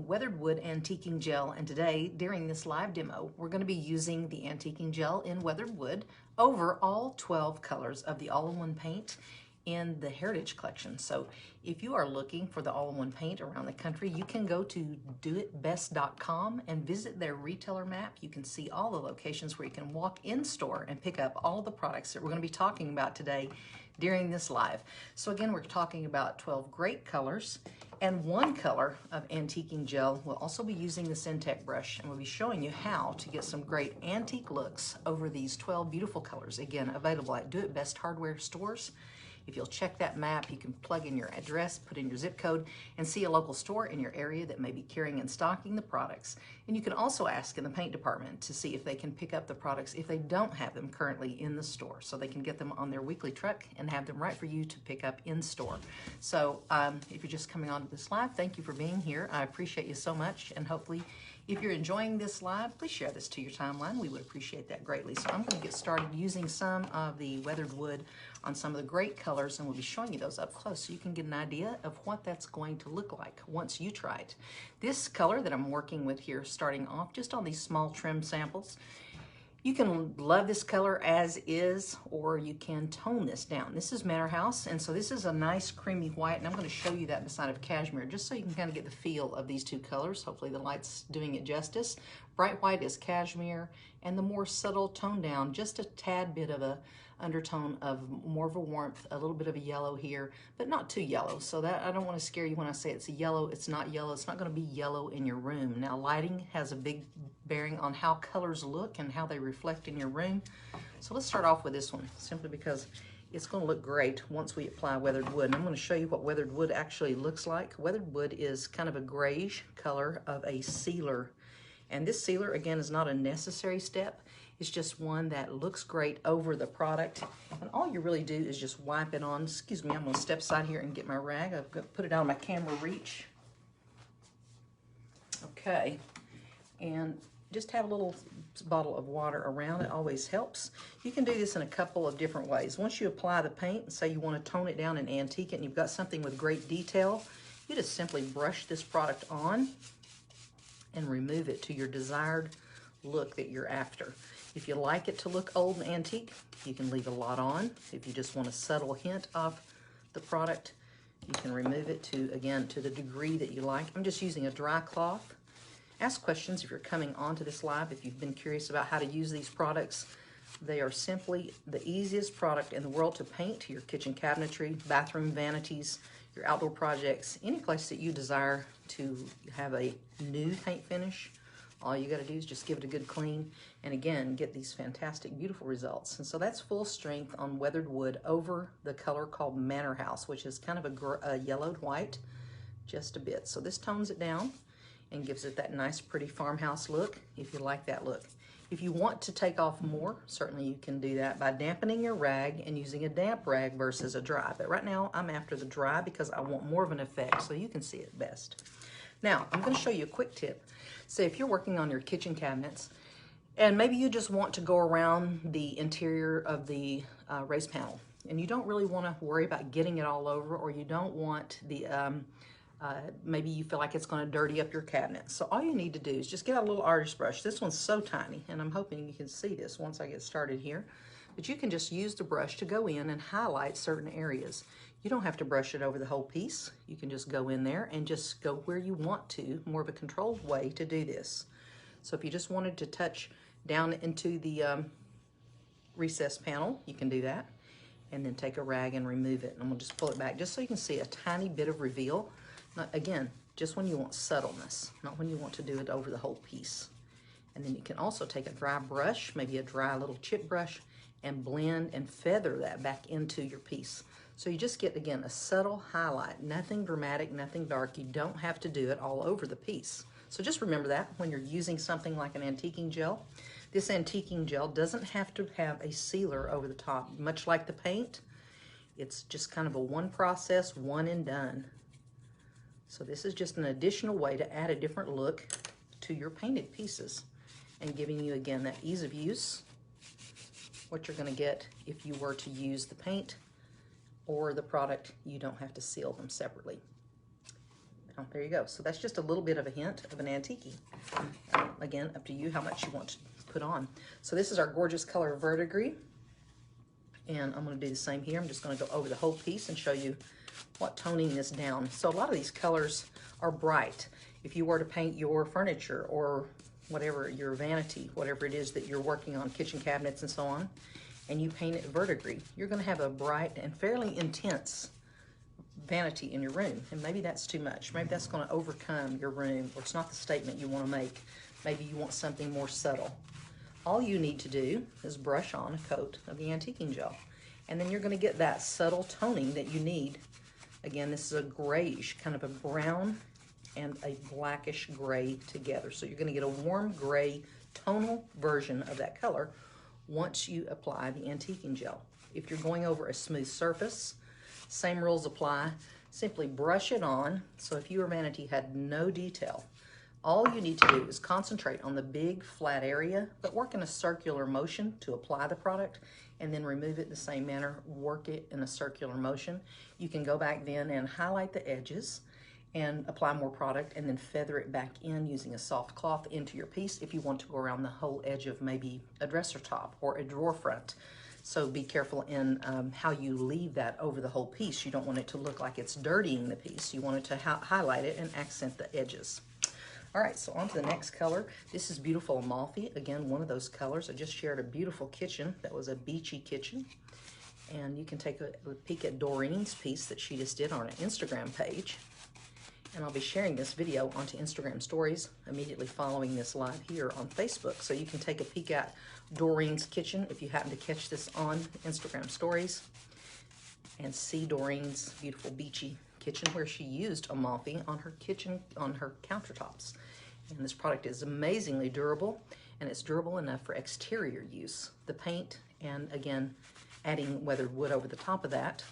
Weathered wood antiquing gel, and today during this live demo we're going to be using the antiquing gel in weathered wood over all 12 colors of the all-in-one paint in the Heritage Collection. So if you are looking for the all-in-one paint around the country, you can go to doitbest.com and visit their retailer map. You can see all the locations where you can walk in store and pick up all the products that we're going to be talking about today during this live. So again, we're talking about 12 great colors, and one color of antiquing gel. We'll also be using the Syntec brush, and we'll be showing you how to get some great antique looks over these 12 beautiful colors. Again, available at Do It Best hardware stores. If you'll check that map, you can plug in your address, put in your zip code, and see a local store in your area that may be carrying and stocking the products. And you can also ask in the paint department to see if they can pick up the products if they don't have them currently in the store, so they can get them on their weekly truck and have them right for you to pick up in store. So if you're just coming on to this live, thank you for being here. I appreciate you so much, and hopefully if you're enjoying this live, please share this to your timeline. We would appreciate that greatly. So I'm going to get started using some of the weathered wood on some of the great colors, and we'll be showing you those up close so you can get an idea of what that's going to look like once you try it. This color that I'm working with here, starting off just on these small trim samples, you can love this color as is, or you can tone this down. This is Manor House, and so this is a nice creamy white, and I'm going to show you that beside of cashmere, just so you can kind of get the feel of these two colors. Hopefully the light's doing it justice. Bright white is cashmere, and the more subtle tone down, just a tad bit of a undertone of more of a warmth, a little bit of a yellow here, but not too yellow. So that I don't want to scare you when I say it's a yellow. It's not yellow. It's not going to be yellow in your room. Now, lighting has a big bearing on how colors look and how they reflect in your room. So let's start off with this one, simply because it's going to look great once we apply weathered wood. And I'm going to show you what weathered wood actually looks like. Weathered wood is kind of a grayish color of a sealer. And this sealer, again, is not a necessary step. It's just one that looks great over the product. And all you really do is just wipe it on. Excuse me, I'm going to step aside here and get my rag. I've got to put it out of my camera reach. Okay. And just have a little bottle of water around. It always helps. You can do this in a couple of different ways. Once you apply the paint and say you want to tone it down and antique it, and you've got something with great detail, you just simply brush this product on and remove it to your desired look that you're after. If you like it to look old and antique, you can leave a lot on. If you just want a subtle hint of the product, you can remove it to, again, to the degree that you like. I'm just using a dry cloth. Ask questions if you're coming onto this live, if you've been curious about how to use these products. They are simply the easiest product in the world to paint to your kitchen cabinetry, bathroom vanities, your outdoor projects, any place that you desire to have a nude paint finish. All you got to do is just give it a good clean, and again, get these fantastic, beautiful results. And so that's full strength on weathered wood over the color called Manor House, which is kind of a yellowed white, just a bit. So this tones it down and gives it that nice, pretty farmhouse look, if you like that look. If you want to take off more, certainly you can do that by dampening your rag and using a damp rag versus a dry. But right now, I'm after the dry because I want more of an effect so you can see it best. Now, I'm going to show you a quick tip. So if you're working on your kitchen cabinets, and maybe you just want to go around the interior of the raised panel, and you don't really want to worry about getting it all over, or you don't want the, maybe you feel like it's going to dirty up your cabinet. So all you need to do is just get out a little artist brush. This one's so tiny, and I'm hoping you can see this once I get started here. But you can just use the brush to go in and highlight certain areas. You don't have to brush it over the whole piece. You can just go in there and just go where you want to, more of a controlled way to do this. So if you just wanted to touch down into the recessed panel, you can do that. And then take a rag and remove it. And I'm gonna just pull it back just so you can see a tiny bit of reveal. Not, again, just when you want subtleness, not when you want to do it over the whole piece. And then you can also take a dry brush, maybe a dry little chip brush, and blend and feather that back into your piece. So you just get, again, a subtle highlight, nothing dramatic, nothing dark. You don't have to do it all over the piece. So just remember that when you're using something like an antiquing gel. This antiquing gel doesn't have to have a sealer over the top. Much like the paint, it's just kind of a one process, one and done. So this is just an additional way to add a different look to your painted pieces and giving you, again, that ease of use, what you're going to get if you were to use the paint or the product. You don't have to seal them separately. there you go. So that's just a little bit of a hint of an antique. Again, up to you how much you want to put on. So this is our gorgeous color verdigris. And I'm going to do the same here. I'm just going to go over the whole piece and show you what toning this down. So a lot of these colors are bright. If you were to paint your furniture or whatever, your vanity, whatever it is that you're working on, kitchen cabinets and so on, and you paint it verdigris, you're going to have a bright and fairly intense vanity in your room. And maybe that's too much. Maybe that's going to overcome your room, or it's not the statement you want to make. Maybe you want something more subtle. All you need to do is brush on a coat of the antiquing gel, and then you're going to get that subtle toning that you need. Again, this is a grayish, kind of a brown and a blackish gray together. So you're going to get a warm gray tonal version of that color once you apply the antiquing gel. If you're going over a smooth surface, same rules apply. Simply brush it on. So if your vanity had no detail, all you need to do is concentrate on the big flat area, but work in a circular motion to apply the product, and then remove it the same manner, work it in a circular motion. You can go back then and highlight the edges and apply more product, and then feather it back in using a soft cloth into your piece if you want to go around the whole edge of maybe a dresser top or a drawer front. So be careful in how you leave that over the whole piece. You don't want it to look like it's dirtying the piece. You want it to highlight it and accent the edges. All right, so on to the next color. This is beautiful Amalfi. Again, one of those colors. I just shared a beautiful kitchen that was a beachy kitchen. And you can take a peek at Doreen's piece that she just did on an Instagram page. And I'll be sharing this video onto Instagram stories immediately following this live here on Facebook. So you can take a peek at Doreen's kitchen if you happen to catch this on Instagram stories and see Doreen's beautiful beachy kitchen where she used Amalfi on her kitchen, on her countertops. And this product is amazingly durable, and it's durable enough for exterior use. The paint, and again, adding weathered wood over the top of that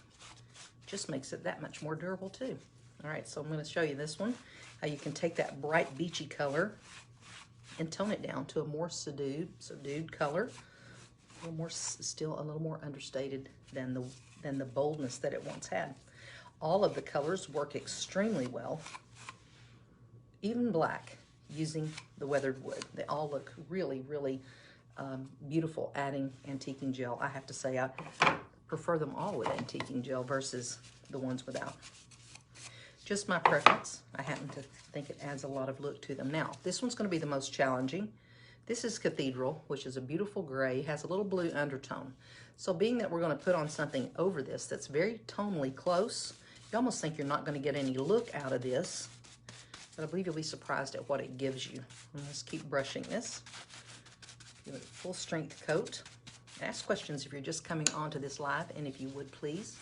just makes it that much more durable too. All right, so I'm going to show you this one, how you can take that bright beachy color and tone it down to a more subdued color, a little more, still a little more understated than the boldness that it once had. All of the colors work extremely well, even black, using the weathered wood. They all look really, really beautiful adding antiquing gel. I have to say I prefer them all with antiquing gel versus the ones without. Just my preference. I happen to think it adds a lot of look to them. Now, this one's going to be the most challenging. This is Cathedral, which is a beautiful gray, has a little blue undertone. So being that we're going to put on something over this that's very tonally close, you almost think you're not going to get any look out of this, but I believe you'll be surprised at what it gives you. And let's keep brushing this. Give it a full strength coat. Ask questions if you're just coming onto this live, and if you would please.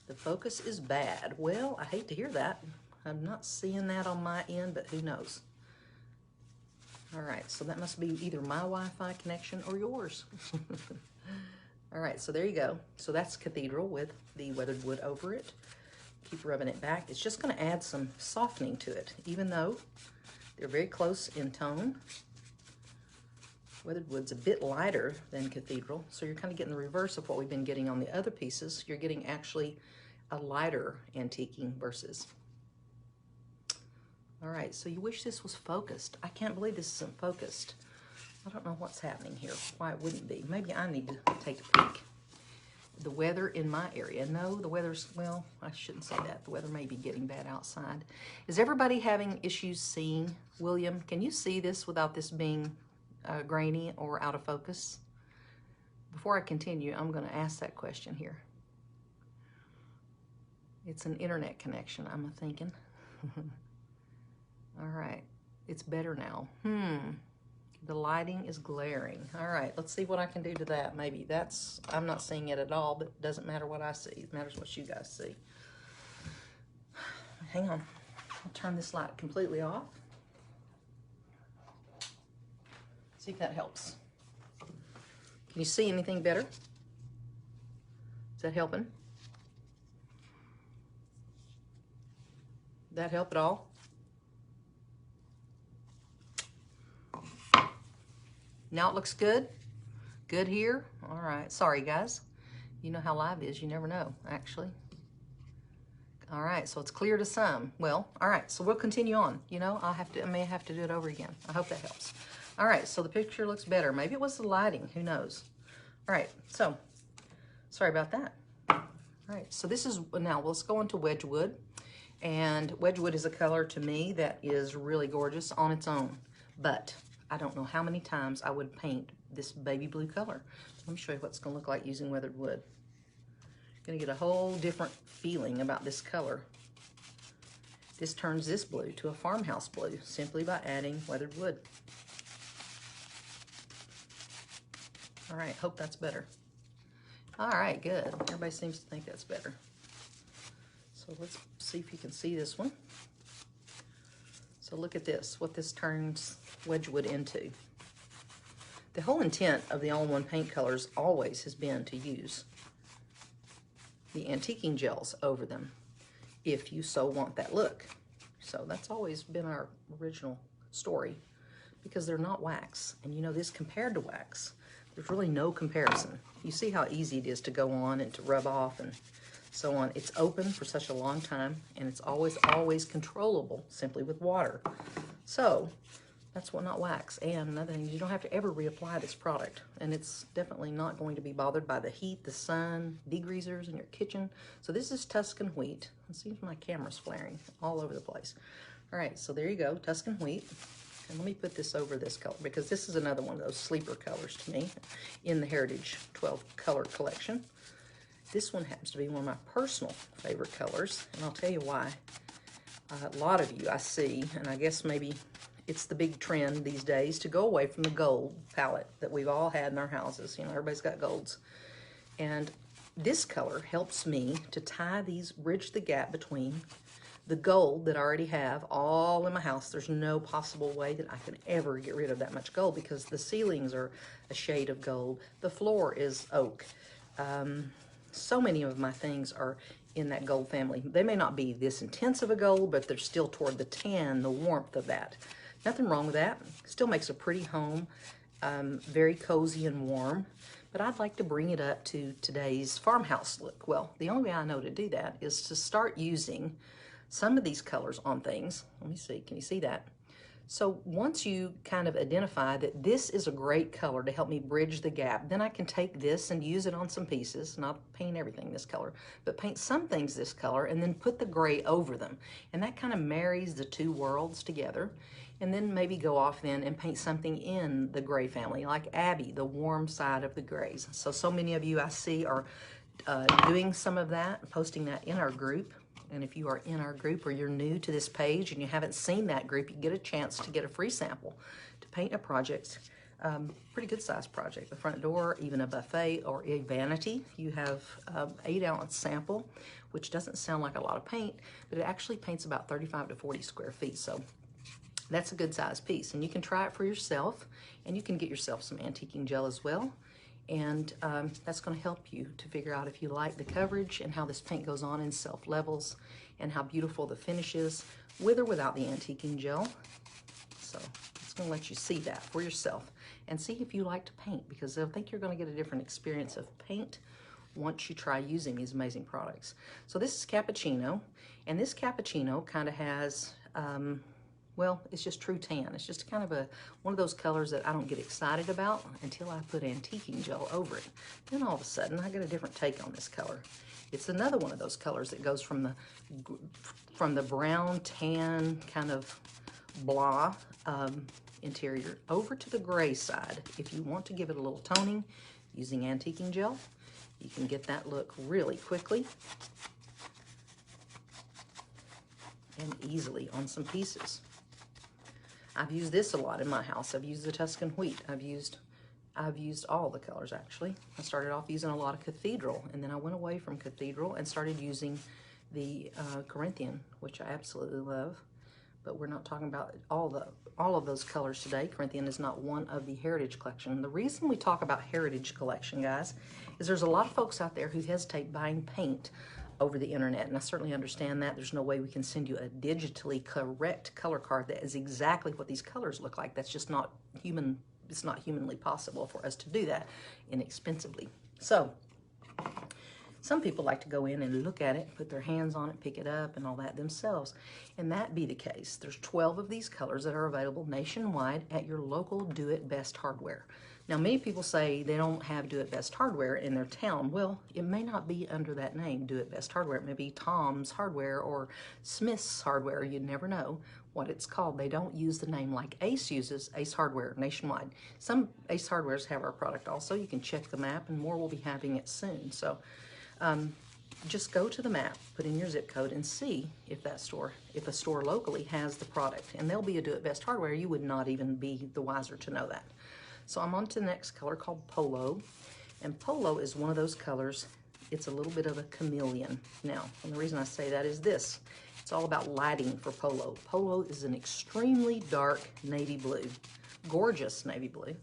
The focus is bad. Well, I hate to hear that. I'm not seeing that on my end, but who knows? All right, so that must be either my Wi-Fi connection or yours. All right, so there you go. So that's Cathedral with the weathered wood over it. Keep rubbing it back. It's just going to add some softening to it, even though they're very close in tone. Weathered wood's a bit lighter than Cathedral, so you're kind of getting the reverse of what we've been getting on the other pieces. You're getting actually a lighter antiquing versus. All right, so you wish this was focused. I can't believe this isn't focused. I don't know what's happening here, why it wouldn't be. Maybe I need to take a peek. The weather in my area. No, the weather's, well, I shouldn't say that. The weather may be getting bad outside. Is everybody having issues seeing? William, can you see this without this being grainy or out of focus? Before I continue, I'm going to ask that question here. It's an internet connection, I'm thinking. All right, it's better now. The lighting is glaring. All right, let's see what I can do to that. Maybe that's, I'm not seeing it at all, but it doesn't matter what I see. It matters what you guys see. Hang on, I'll turn this light completely off. See if that helps. Can you see anything better? Is that helping? Did that help at all? Now it looks good? Good here? All right, sorry guys. You know how live is, you never know, actually. All right, so it's clear to some. Well, all right, so we'll continue on. You know, I may have to do it over again. I hope that helps. All right, so the picture looks better. Maybe it was the lighting, who knows? All right, so sorry about that. All right, so this is, now let's go on to Wedgwood. And Wedgwood is a color to me that is really gorgeous on its own, but I don't know how many times I would paint this baby blue color. Let me show you what it's gonna look like using weathered wood. You're gonna get a whole different feeling about this color. This turns this blue to a farmhouse blue simply by adding weathered wood. All right, hope that's better. All right, good. Everybody seems to think that's better. So let's see if you can see this one. So look at this, what this turns Wedgwood into. The whole intent of the all-in-one paint colors always has been to use the antiquing gels over them, if you so want that look. So that's always been our original story, because they're not wax. And you know this, compared to wax, there's really no comparison. You see how easy it is to go on and to rub off and so on. It's open for such a long time, and it's always controllable simply with water. So that's what, not wax. And another thing is you don't have to ever reapply this product, and it's definitely not going to be bothered by the heat, the sun, degreasers in your kitchen. So this is Tuscan Wheat. Let's see if my camera's flaring all over the place. All right, so there you go, Tuscan Wheat. And let me put this over this color, because this is another one of those sleeper colors to me in the Heritage 12 color collection. This one happens to be one of my personal favorite colors, and I'll tell you why. A lot of you I see, and I guess maybe it's the big trend these days to go away from the gold palette that we've all had in our houses. You know, everybody's got golds. And this color helps me to bridge the gap between the gold that I already have all in my house. There's no possible way that I can ever get rid of that much gold, because the ceilings are a shade of gold. The floor is oak. So many of my things are in that gold family. They may not be this intense of a gold, but they're still toward the tan, the warmth of that. Nothing wrong with that. Still makes a pretty home, very cozy and warm. But I'd like to bring it up to today's farmhouse look. Well, the only way I know to do that is to start using some of these colors on things. Let me see, can you see that? So once you kind of identify that this is a great color to help me bridge the gap, then I can take this and use it on some pieces, not paint everything this color, but paint some things this color and then put the gray over them. And that kind of marries the two worlds together. And then maybe go off then and paint something in the gray family, like Abby, the warm side of the grays. So many of you I see are doing some of that, posting that in our group. And if you are in our group or you're new to this page and you haven't seen that group, you get a chance to get a free sample to paint a project, pretty good sized project. The front door, even a buffet or a vanity. You have 8-ounce sample, which doesn't sound like a lot of paint, but it actually paints about 35 to 40 square feet. So that's a good size piece. And you can try it for yourself, and you can get yourself some antiquing gel as well. And that's going to help you to figure out if you like the coverage and how this paint goes on in self levels and how beautiful the finish is with or without the antiquing gel. So it's going to let you see that for yourself and see if you like to paint, because I think you're going to get a different experience of paint once you try using these amazing products. So this is Cappuccino, and this Cappuccino kind of has well, it's just true tan. It's just kind of one of those colors that I don't get excited about until I put antiquing gel over it. Then all of a sudden, I get a different take on this color. It's another one of those colors that goes from the brown, tan, kind of blah interior over to the gray side. If you want to give it a little toning using antiquing gel, you can get that look really quickly and easily on some pieces. I've used this a lot in my house. I've used the Tuscan Wheat. I've used all the colors, actually. I started off using a lot of Cathedral, and then I went away from Cathedral and started using the Corinthian, which I absolutely love. But we're not talking about all of those colors today. Corinthian is not one of the Heritage Collection. The reason we talk about Heritage Collection, guys, is there's a lot of folks out there who hesitate buying paint over the internet, and I certainly understand that. There's no way we can send you a digitally correct color card that is exactly what these colors look like. That's just not human. It's not humanly possible for us to do that inexpensively. So Some people like to go in and look at it, put their hands on it, pick it up and all that themselves. And that be the case. There's 12 of these colors that are available nationwide at your local Do It Best hardware. Now, many people say they don't have Do It Best hardware in their town. Well, it may not be under that name, Do It Best hardware. It may be Tom's Hardware or Smith's Hardware. You never know what it's called. They don't use the name like Ace uses, Ace Hardware nationwide. Some Ace Hardwares have our product also. You can check the map, and more will be having it soon. So just go to the map, put in your zip code, and see if a store locally has the product. And they'll be a Do It Best hardware. You would not even be the wiser to know that. So I'm on to the next color called Polo. And Polo is one of those colors, it's a little bit of a chameleon. Now, and the reason I say that is this. It's all about lighting for Polo. Polo is an extremely dark navy blue, gorgeous navy blue,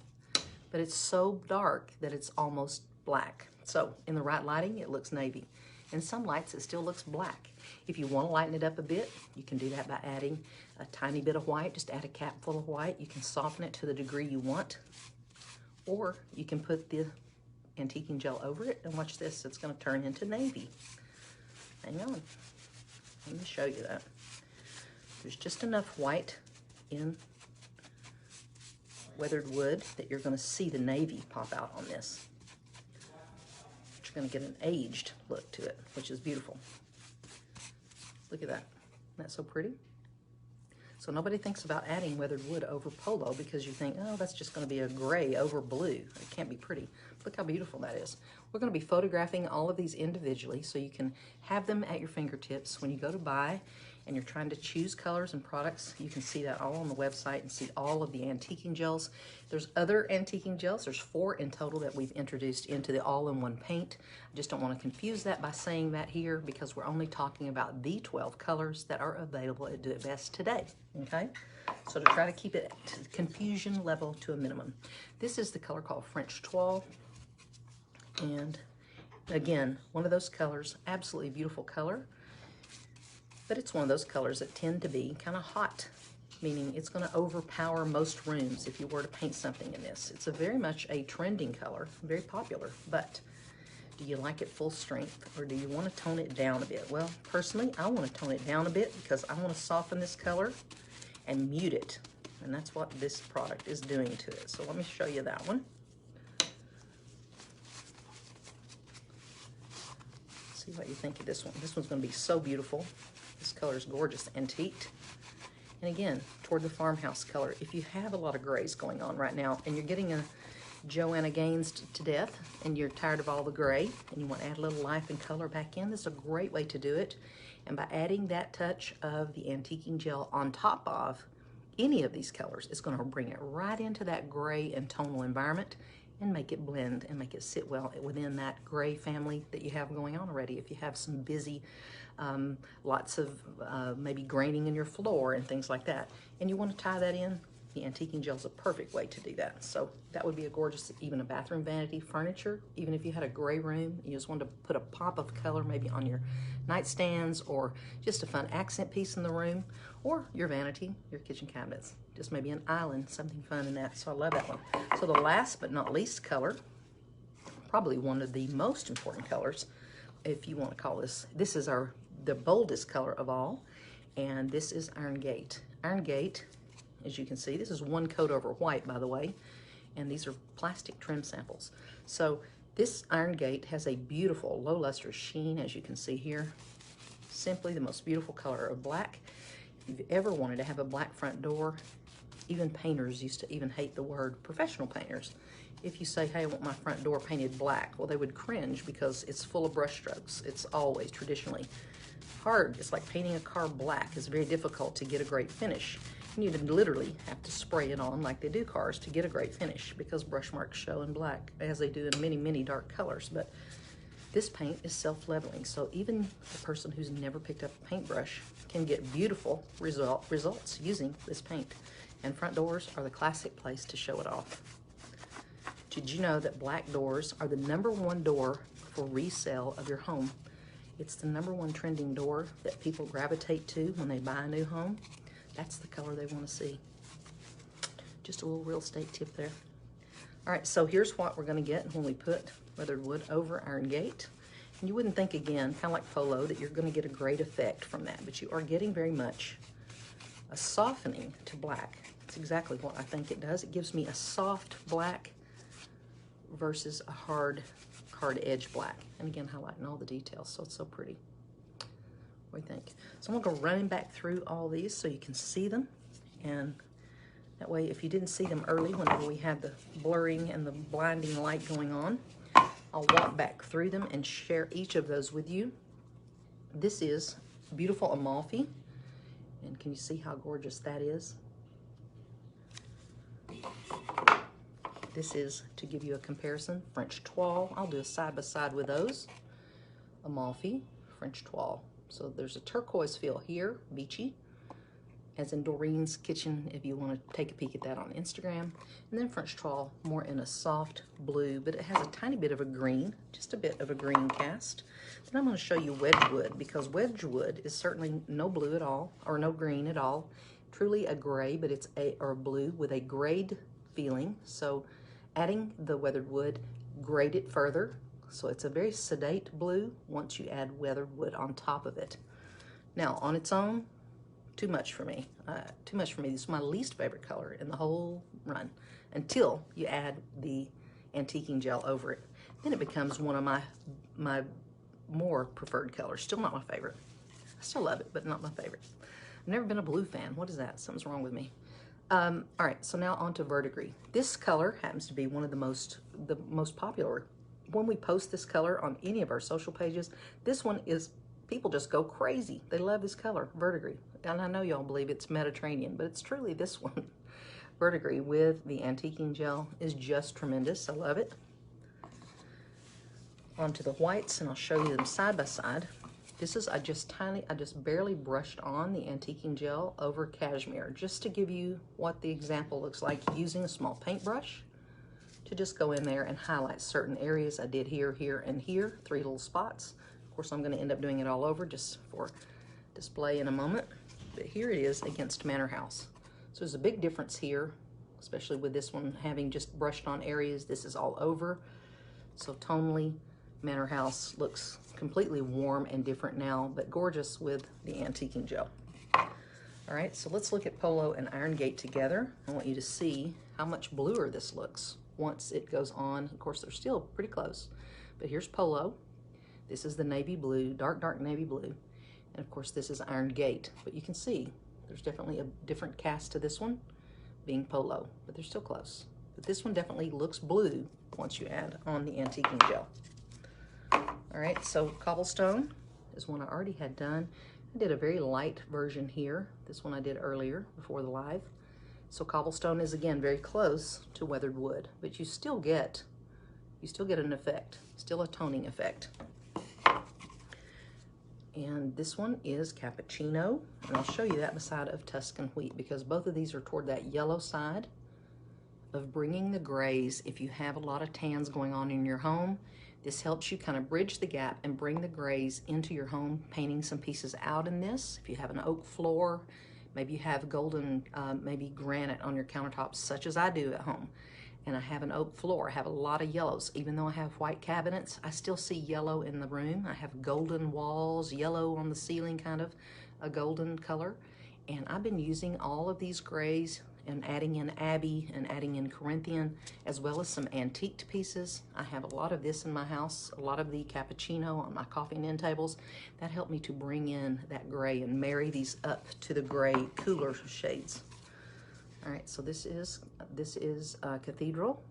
but it's so dark that it's almost black. So in the right lighting, it looks navy. In some lights, it still looks black. If you want to lighten it up a bit, you can do that by adding a tiny bit of white. Just add a cap full of white. You can soften it to the degree you want. Or you can put the antiquing gel over it, and watch this. It's going to turn into navy. Hang on. Let me show you that. There's just enough white in weathered wood that you're going to see the navy pop out on this. You're going to get an aged look to it, which is beautiful. Look at that. Isn't that so pretty? So nobody thinks about adding weathered wood over Polo because you think, oh, that's just going to be a gray over blue. It can't be pretty. Look how beautiful that is. We're going to be photographing all of these individually so you can have them at your fingertips when you go to buy and you're trying to choose colors and products. You can see that all on the website and see all of the antiquing gels. There's other antiquing gels. There's 4 in total that we've introduced into the all-in-one paint. I just don't want to confuse that by saying that here because we're only talking about the 12 colors that are available at Do It Best today, okay? So to try to keep it confusion level to a minimum. This is the color called French Toile. And again, one of those colors, absolutely beautiful color. But it's one of those colors that tend to be kind of hot, meaning it's going to overpower most rooms if you were to paint something in this. It's a very much a trending color, very popular, but do you like it full strength or do you want to tone it down a bit? Well, personally, I want to tone it down a bit because I want to soften this color and mute it, and that's what this product is doing to it. So let me show you that one. See what you think of this one. This one's going to be so beautiful. This color is gorgeous, antiqued. And again, toward the farmhouse color. If you have a lot of grays going on right now and you're getting a Joanna Gaines to death and you're tired of all the gray and you want to add a little life and color back in, this is a great way to do it. And by adding that touch of the antiquing gel on top of any of these colors, it's going to bring it right into that gray and tonal environment and make it blend and make it sit well within that gray family that you have going on already. If you have some busy, lots of maybe graining in your floor and things like that, and you want to tie that in, the antiquing gel is a perfect way to do that. So that would be a gorgeous, even a bathroom vanity furniture, even if you had a gray room, you just wanted to put a pop of color maybe on your nightstands or just a fun accent piece in the room, or your vanity, your kitchen cabinets, just maybe an island, something fun in that. So I love that one. So the last but not least color, probably one of the most important colors, if you want to call this, this is the boldest color of all, and this is Iron Gate. Iron Gate, as you can see, this is one coat over white, by the way, and these are plastic trim samples. So this Iron Gate has a beautiful low luster sheen, as you can see here. Simply the most beautiful color of black. If you've ever wanted to have a black front door, even painters used to even hate the word, professional painters. If you say, hey, I want my front door painted black, well, they would cringe because it's full of brush strokes. It's always traditionally hard. It's like painting a car black. It's very difficult to get a great finish. You literally have to spray it on like they do cars to get a great finish because brush marks show in black as they do in many, many dark colors. But this paint is self-leveling, so even the person who's never picked up a paintbrush can get beautiful results using this paint. And front doors are the classic place to show it off. Did you know that black doors are the #1 door for resale of your home? It's the #1 trending door that people gravitate to when they buy a new home. That's the color they want to see. Just a little real estate tip there. All right, so here's what we're going to get when we put weathered wood over Iron Gate. You wouldn't think, again, kind of like Polo, that you're going to get a great effect from that, but you are getting very much a softening to black. It's exactly what I think it does. It gives me a soft black versus a hard edge black. And again, highlighting all the details, so it's so pretty. What do you think? So I'm going to go running back through all these so you can see them. And that way, if you didn't see them early, whenever we had the blurring and the blinding light going on, I'll walk back through them and share each of those with you. This is beautiful Amalfi. And can you see how gorgeous that is? This is, to give you a comparison, French Toile. I'll do a side-by-side with those. Amalfi, French Toile. So there's a turquoise feel here, beachy, as in Doreen's Kitchen, if you want to take a peek at that on Instagram. And then French Toile, more in a soft blue, but it has a tiny bit of a green, just a bit of a green cast. Then I'm going to show you Wedgwood, because Wedgwood is certainly no blue at all, or no green at all. Truly a gray, but it's a blue with a grayed feeling. So adding the weathered wood, grayed it further. So it's a very sedate blue once you add weathered wood on top of it. Now, on its own, too much for me. Too much for me. This is my least favorite color in the whole run until you add the antiquing gel over it. Then it becomes one of my more preferred colors. Still not my favorite. I still love it, but not my favorite. I've never been a blue fan. What is that? Something's wrong with me. All right, so now on to verdigris. This color happens to be one of the most popular. When we post this color on any of our social pages, this one is, people just go crazy. They love this color, verdigris. And I know y'all believe it's Mediterranean, but it's truly this one. Verdigris with the antiquing gel is just tremendous. I love it. On to the whites, and I'll show you them side by side. This is, I just barely brushed on the antiquing gel over cashmere, just to give you what the example looks like using a small paintbrush to just go in there and highlight certain areas. I did here, here, and here, 3 little spots. Of course, I'm going to end up doing it all over just for display in a moment. But here it is against Manor House. So there's a big difference here, especially with this one having just brushed on areas. This is all over. So tonally, Manor House looks completely warm and different now, but gorgeous with the antiquing gel. All right, so let's look at Polo and Iron Gate together. I want you to see how much bluer this looks once it goes on. Of course, they're still pretty close, but here's Polo. This is the navy blue, dark, dark navy blue. And of course, this is Iron Gate, but you can see there's definitely a different cast to this one being Polo, but they're still close. But this one definitely looks blue once you add on the antiquing gel. All right, so Cobblestone is one I already had done. I did a very light version here. This one I did earlier before the live. So Cobblestone is again very close to weathered wood, but you still get an effect, still a toning effect. And this one is Cappuccino, and I'll show you that beside of Tuscan Wheat, because both of these are toward that yellow side of bringing the grays. If you have a lot of tans going on in your home, this helps you kind of bridge the gap and bring the grays into your home, painting some pieces out in this. If you have an oak floor, maybe you have golden, maybe granite on your countertops, such as I do at home, and I have an oak floor, I have a lot of yellows. Even though I have white cabinets, I still see yellow in the room. I have golden walls, yellow on the ceiling, kind of a golden color. And I've been using all of these grays and adding in Abbey and adding in Corinthian, as well as some antiqued pieces. I have a lot of this in my house, a lot of the Cappuccino on my coffee and end tables. That helped me to bring in that gray and marry these up to the gray, cooler shades. All right, so this is Cathedral,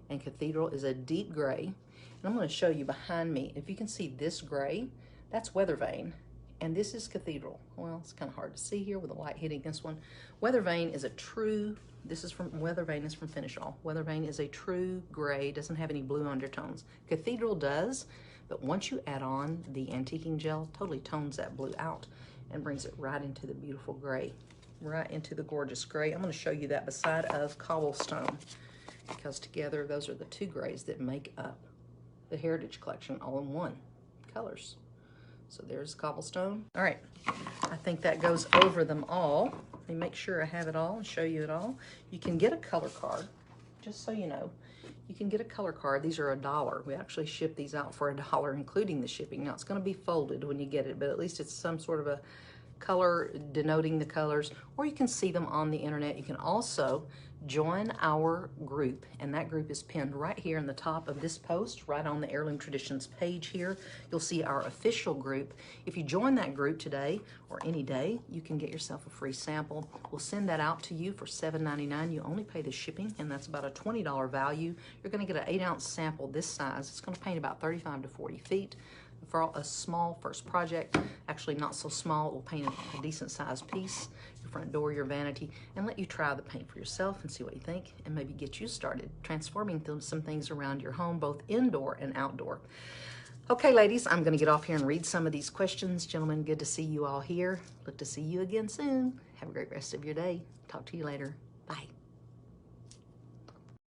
and Cathedral is a deep gray. And I'm going to show you behind me. If you can see this gray, that's Weather Vane, and this is Cathedral. Well, it's kind of hard to see here with the light hitting this one. Weather Vane is a true, Weather Vane is from Finish All. Weather Vane is a true gray, doesn't have any blue undertones. Cathedral does, but once you add on the antiquing gel, totally tones that blue out and brings it right into the beautiful gray, right into the gorgeous gray. I'm going to show you that beside of Cobblestone, because together those are the 2 grays that make up the Heritage Collection all in one colors. So there's Cobblestone. All right, I think that goes over them all. Let me make sure I have it all and show you it all. You can get a color card just so you know, you can get a color card. These are $1. We actually ship these out for $1, including the shipping. Now, it's going to be folded when you get it, but at least it's some sort of a color denoting the colors, or you can see them on the internet. You can also join our group, and that group is pinned right here in the top of this post, right on the Heirloom Traditions page here. You'll see our official group. If you join that group today or any day, you can get yourself a free sample. We'll send that out to you for $7.99. You only pay the shipping, and that's about a $20 value. You're going to get an 8-ounce sample this size. It's going to paint about 35 to 40 feet. For a small first project, actually not so small, it will paint a decent sized piece, your front door, your vanity, and let you try the paint for yourself and see what you think, and maybe get you started transforming some things around your home, both indoor and outdoor. Okay, ladies, I'm going to get off here and read some of these questions. Gentlemen, good to see you all here. Look to see you again soon. Have a great rest of your day. Talk to you later. Bye.